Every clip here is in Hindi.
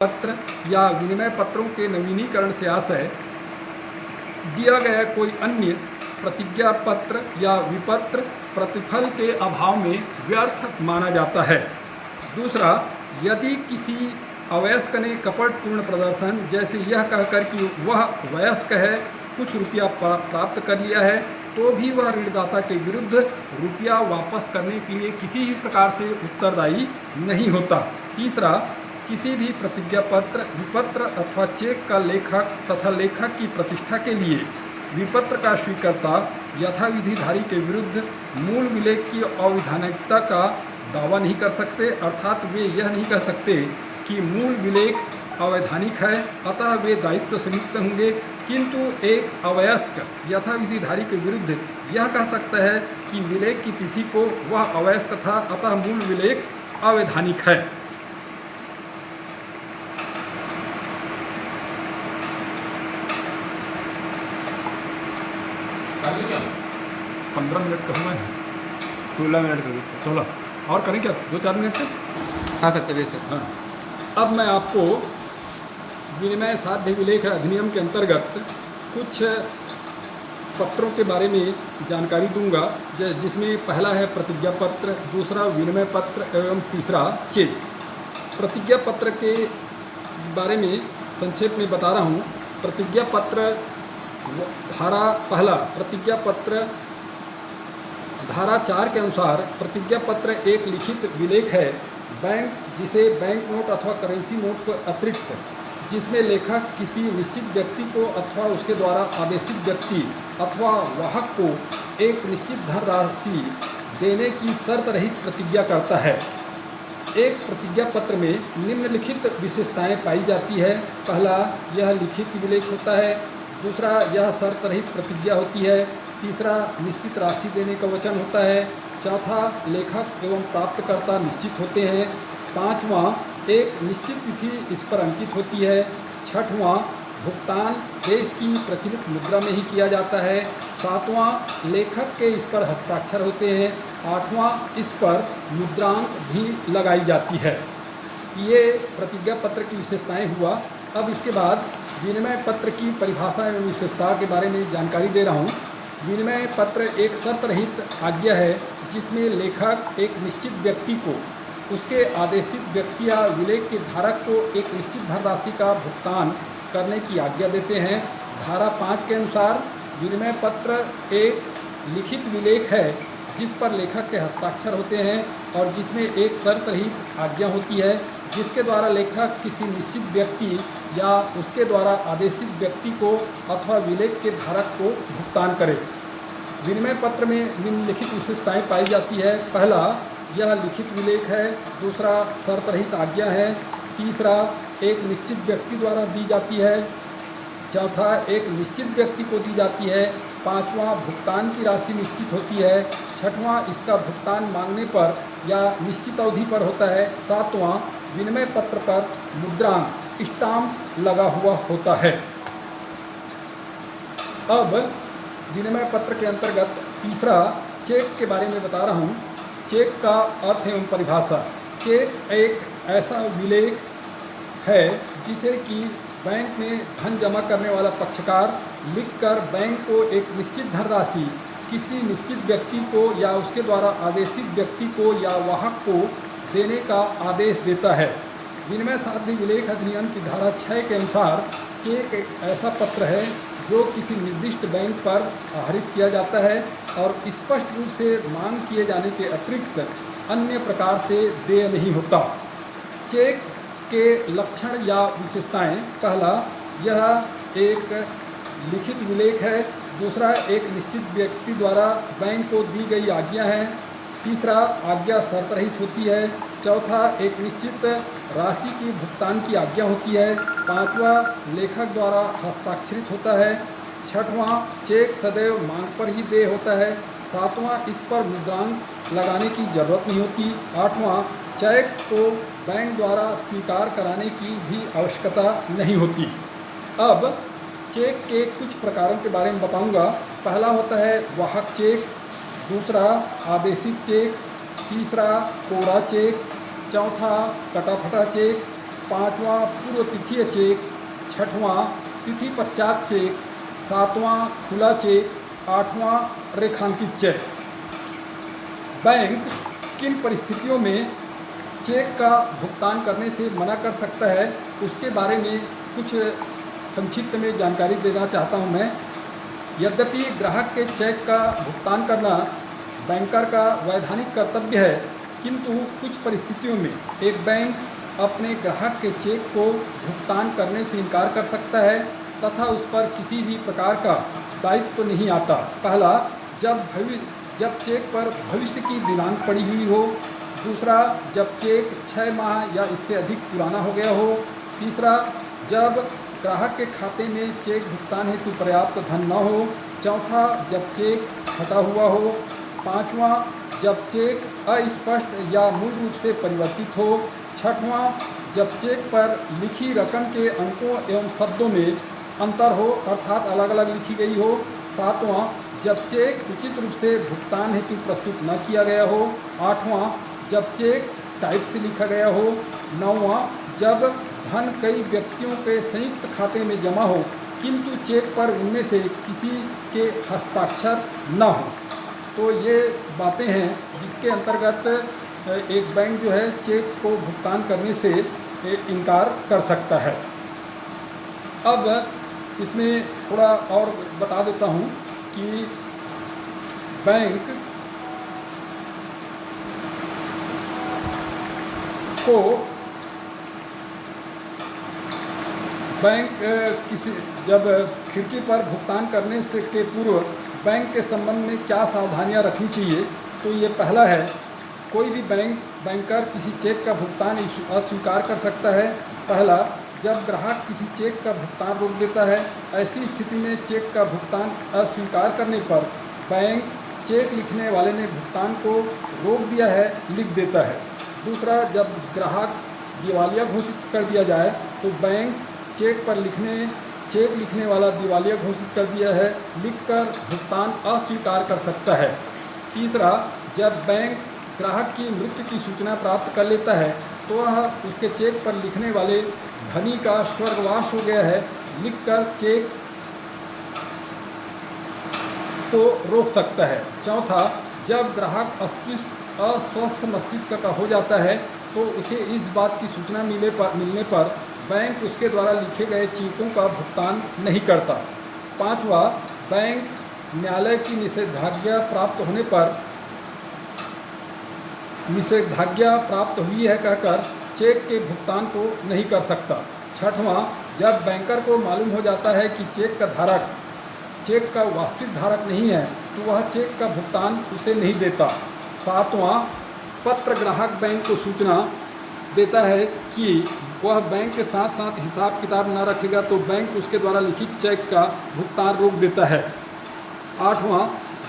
पत्र या विनिमय पत्रों के नवीनीकरण से आशय दिया गया कोई अन्य प्रतिज्ञा पत्र या विपत्र प्रतिफल के अभाव में व्यर्थ माना जाता है। दूसरा, यदि किसी अवयस्क ने कपटपूर्ण प्रदर्शन जैसे यह कहकर कि वह वयस्क है कुछ रुपया प्राप्त कर लिया है तो भी वह ऋणदाता के विरुद्ध रुपया वापस करने के लिए किसी भी प्रकार से उत्तरदायी नहीं होता। तीसरा, किसी भी प्रतिज्ञा पत्र, विपत्र अथवा चेक का लेखक तथा लेखक की प्रतिष्ठा के लिए विपत्र का स्वीकर्ता यथाविधिधारी के विरुद्ध मूल विलेख की अवैधानिकता का दावा नहीं कर सकते, अर्थात वे यह नहीं कह सकते कि मूल विलेख अवैधानिक है अतः वे दायित्व से मुक्त होंगे, किंतु एक अवयस्क यथाविधिधारी के विरुद्ध यह कह सकता है कि विलेख की तिथि को वह अवयस्क था अतः मूल विलेख अवैधानिक है। 15 मिनट करना है, 16 मिनट कर 16 और करें क्या 2-4 मिनट से? हाँ सर, चलिए सर। हाँ, अब मैं आपको विनिमय साध्य विलेख अधिनियम के अंतर्गत कुछ पत्रों के बारे में जानकारी दूंगा, जिसमें पहला है प्रतिज्ञा पत्र, दूसरा विनिमय पत्र एवं तीसरा चेक। प्रतिज्ञा पत्र के बारे में संक्षेप में बता रहा हूँ। प्रतिज्ञा पत्र धारा पहला, प्रतिज्ञा पत्र धारा 4 के अनुसार प्रतिज्ञा पत्र एक लिखित विलेख है जिसे बैंक नोट अथवा करेंसी नोट को अतिरिक्त जिसमें लेखक किसी निश्चित व्यक्ति को अथवा उसके द्वारा आदेशित व्यक्ति अथवा वाहक को एक निश्चित धनराशि देने की शर्त रहित प्रतिज्ञा करता है। एक प्रतिज्ञा पत्र में निम्नलिखित विशेषताएं पाई जाती है। पहला, यह लिखित विलेख होता है। दूसरा, यह शर्त रहित प्रतिज्ञा होती है। तीसरा, निश्चित राशि देने का वचन होता है। चौथा, लेखक एवं प्राप्तकर्ता निश्चित होते हैं। पाँचवां, एक निश्चित तिथि इस पर अंकित होती है। छठवां, भुगतान देश की प्रचलित मुद्रा में ही किया जाता है। सातवां, लेखक के इस पर हस्ताक्षर होते हैं। आठवां, इस पर मुद्रांक भी लगाई जाती है। ये प्रतिज्ञा पत्र की विशेषताएं हुआ। अब इसके बाद विनिमय पत्र की परिभाषा एवं विशेषता के बारे में जानकारी दे रहा हूँ। विनिमय पत्र एक शर्त रहित आज्ञा है जिसमें लेखक एक निश्चित व्यक्ति को उसके आदेशित व्यक्ति या विलेख के धारक को एक निश्चित धनराशि का भुगतान करने की आज्ञा देते हैं। धारा 5 के अनुसार विनिमय पत्र एक लिखित विलेख है जिस पर लेखक के हस्ताक्षर होते हैं और जिसमें एक शर्त रहित आज्ञा होती है जिसके द्वारा लेखक किसी निश्चित व्यक्ति या उसके द्वारा आदेशित व्यक्ति को अथवा विलेख के धारक को भुगतान करे। विनिमय पत्र में निम्नलिखित विशेषताएं पाई जाती है। पहला, यह लिखित विलेख है। दूसरा, शर्त रहित आज्ञा है। तीसरा, एक निश्चित व्यक्ति द्वारा दी जाती है। चौथा, एक निश्चित व्यक्ति को दी जाती है। पाँचवां, भुगतान की राशि निश्चित होती है। छठवां, इसका भुगतान मांगने पर या निश्चित अवधि पर होता है। सातवां, विनिमय पत्र पर मुद्रांक स्टाम्प लगा हुआ होता है। अब विनिमय पत्र के अंतर्गत तीसरा चेक के बारे में बता रहा हूँ। चेक का अर्थ एवं परिभाषा। चेक एक ऐसा विलेख है जिसे कि बैंक में धन जमा करने वाला पक्षकार लिखकर बैंक को एक निश्चित धनराशि किसी निश्चित व्यक्ति को या उसके द्वारा आदेशित व्यक्ति को या वाहक को देने का आदेश देता है। विनिमय साध्य विलेख अधिनियम की धारा 6 के अनुसार चेक एक ऐसा पत्र है जो किसी निर्दिष्ट बैंक पर आहरित किया जाता है और स्पष्ट रूप से मांग किए जाने के अतिरिक्त अन्य प्रकार से देय नहीं होता। चेक के लक्षण या विशेषताएं। पहला, यह एक लिखित विलेख है। दूसरा, एक निश्चित व्यक्ति द्वारा बैंक को दी गई आज्ञा है। तीसरा, आज्ञा शर्त रहित होती है। चौथा, एक निश्चित राशि की भुगतान की आज्ञा होती है। पाँचवा, लेखक द्वारा हस्ताक्षरित होता है। छठवां, चेक सदैव मांग पर ही देय होता है। सातवां, इस पर मुद्रांक लगाने की जरूरत नहीं होती। आठवां, चेक को बैंक द्वारा स्वीकार कराने की भी आवश्यकता नहीं होती। अब चेक के कुछ प्रकारों के बारे में बताऊंगा। पहला होता है वाहक चेक। दूसरा, आदेशित चेक। तीसरा, कोरा चेक। चौथा, कटा फटा चेक। 5वां पूर्व तिथीय चेक, 6वां तिथि पश्चात चेक, 7वां खुला चेक, 8वां रेखांकित चेक। बैंक किन परिस्थितियों में चेक का भुगतान करने से मना कर सकता है, उसके बारे में कुछ संक्षिप्त में जानकारी देना चाहता हूं मैं। यद्यपि ग्राहक के चेक का भुगतान करना बैंकर का वैधानिक कर्तव्य है, किंतु कुछ परिस्थितियों में एक बैंक अपने ग्राहक के चेक को भुगतान करने से इनकार कर सकता है तथा उस पर किसी भी प्रकार का दायित्व नहीं आता। पहला, जब चेक पर भविष्य की दिनांक पड़ी हुई हो। दूसरा, जब चेक 6 माह या इससे अधिक पुराना हो गया हो। तीसरा, जब ग्राहक के खाते में चेक भुगतान हेतु पर्याप्त धन न हो। चौथा, जब चेक फटा हुआ हो। पाँचवां, जब चेक अस्पष्ट या मूल रूप से परिवर्तित हो। छठवां, जब चेक पर लिखी रकम के अंकों एवं शब्दों में अंतर हो, अर्थात अलग अलग लिखी गई हो। सातवां, जब चेक उचित रूप से भुगतान हेतु प्रस्तुत न किया गया हो। आठवां, जब चेक टाइप से लिखा गया हो। नौवां, जब धन कई व्यक्तियों के संयुक्त खाते में जमा हो किंतु चेक पर उनमें से किसी के हस्ताक्षर न हो। तो ये बातें हैं जिसके अंतर्गत एक बैंक जो है चेक को भुगतान करने से इनकार कर सकता है। अब इसमें थोड़ा और बता देता हूँ कि बैंक जब खिड़की पर भुगतान करने से के पूर्व बैंक के संबंध में क्या सावधानियां रखनी चाहिए, तो ये पहला है, कोई भी बैंकर किसी चेक का भुगतान अस्वीकार कर सकता है। पहला, जब ग्राहक किसी चेक का भुगतान रोक देता है, ऐसी स्थिति में चेक का भुगतान अस्वीकार करने पर बैंक चेक लिखने वाले ने भुगतान को रोक दिया है लिख देता है। दूसरा, जब ग्राहक दिवालिया घोषित कर दिया जाए तो बैंक चेक लिखने वाला दिवालिया घोषित कर दिया है लिखकर भुगतान अस्वीकार कर सकता है। तीसरा, जब बैंक ग्राहक की मृत्यु की सूचना प्राप्त कर लेता है तो वह उसके चेक पर लिखने वाले धनी का स्वर्गवास हो गया है लिखकर चेक को रोक सकता है। चौथा, जब ग्राहक अस्वस्थ मस्तिष्क का हो जाता है तो उसे इस बात की सूचना मिलने पर बैंक उसके द्वारा लिखे गए चेकों का भुगतान नहीं करता। पाँचवा, बैंक न्यायालय की निषेधाज्ञा प्राप्त हुई है कहकर चेक के भुगतान को नहीं कर सकता। छठवां, जब बैंकर को मालूम हो जाता है कि चेक का वास्तविक धारक नहीं है तो वह चेक का भुगतान उसे नहीं देता। सातवां, पत्र ग्राहक बैंक को सूचना देता है कि वह बैंक के साथ साथ हिसाब किताब न रखेगा तो बैंक उसके द्वारा लिखित चेक का भुगतान रोक देता है। आठवां,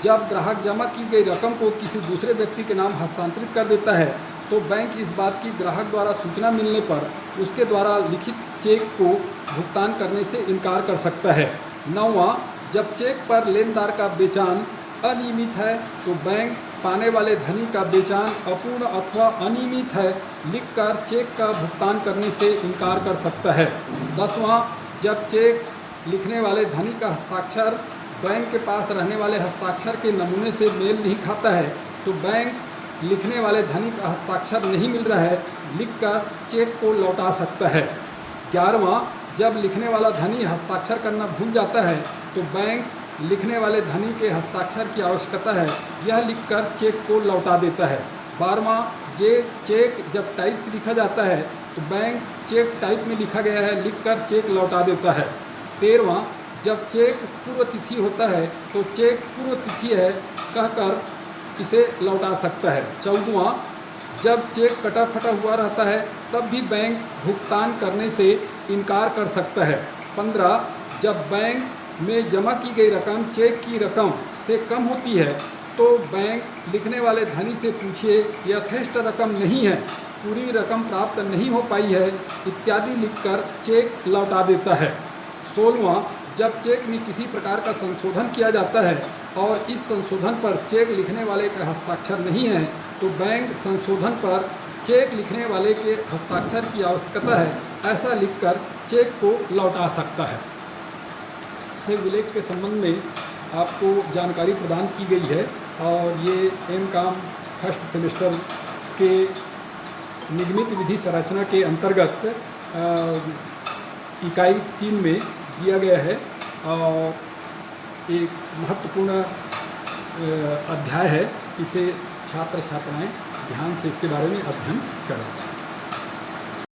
जब ग्राहक जमा की गई रकम को किसी दूसरे व्यक्ति के नाम हस्तांतरित कर देता है तो बैंक इस बात की ग्राहक द्वारा सूचना मिलने पर उसके द्वारा लिखित चेक को भुगतान करने से इनकार कर सकता है। नौवां, जब चेक पर लेनदार का बेचान अनियमित है तो बैंक पाने वाले धनी का बेचान अपूर्ण अथवा अनियमित है लिखकर चेक का भुगतान करने से इनकार कर सकता है। 10वां, जब चेक लिखने वाले धनी का हस्ताक्षर बैंक के पास रहने वाले हस्ताक्षर के नमूने से मेल नहीं खाता है तो बैंक लिखने वाले धनी का हस्ताक्षर नहीं मिल रहा है लिखकर चेक को लौटा सकता है। 11वां, जब लिखने वाला धनी हस्ताक्षर करना भूल जाता है तो बैंक लिखने वाले धनी के हस्ताक्षर की आवश्यकता है यह लिखकर चेक को लौटा देता है। 12वां, चेक जब टाइप से लिखा जाता है तो बैंक चेक टाइप में लिखा गया है लिखकर चेक लौटा देता है। 13वां, जब चेक पूर्व तिथि होता है तो चेक पूर्व तिथि है कहकर इसे लौटा सकता है। 14वां, जब चेक कटा फटा हुआ रहता है तब भी बैंक भुगतान करने से इनकार कर सकता है। 15, जब बैंक में जमा की गई रकम चेक की रकम से कम होती है तो बैंक लिखने वाले धनी से पूछिए यथेष्ट रकम नहीं है, पूरी रकम प्राप्त नहीं हो पाई है इत्यादि लिखकर चेक लौटा देता है। 16वां, जब चेक में किसी प्रकार का संशोधन किया जाता है और इस संशोधन पर चेक लिखने वाले का हस्ताक्षर नहीं है तो बैंक संशोधन पर चेक लिखने वाले के हस्ताक्षर की आवश्यकता है ऐसा लिखकर चेक को लौटा सकता है। शेयर विलेख के संबंध में आपको जानकारी प्रदान की गई है और ये एम.कॉम फर्स्ट सेमेस्टर के निगमित विधि संरचना के अंतर्गत इकाई 3 में दिया गया है और एक महत्वपूर्ण अध्याय है। इसे छात्र छात्राएं ध्यान से इसके बारे में अध्ययन करें।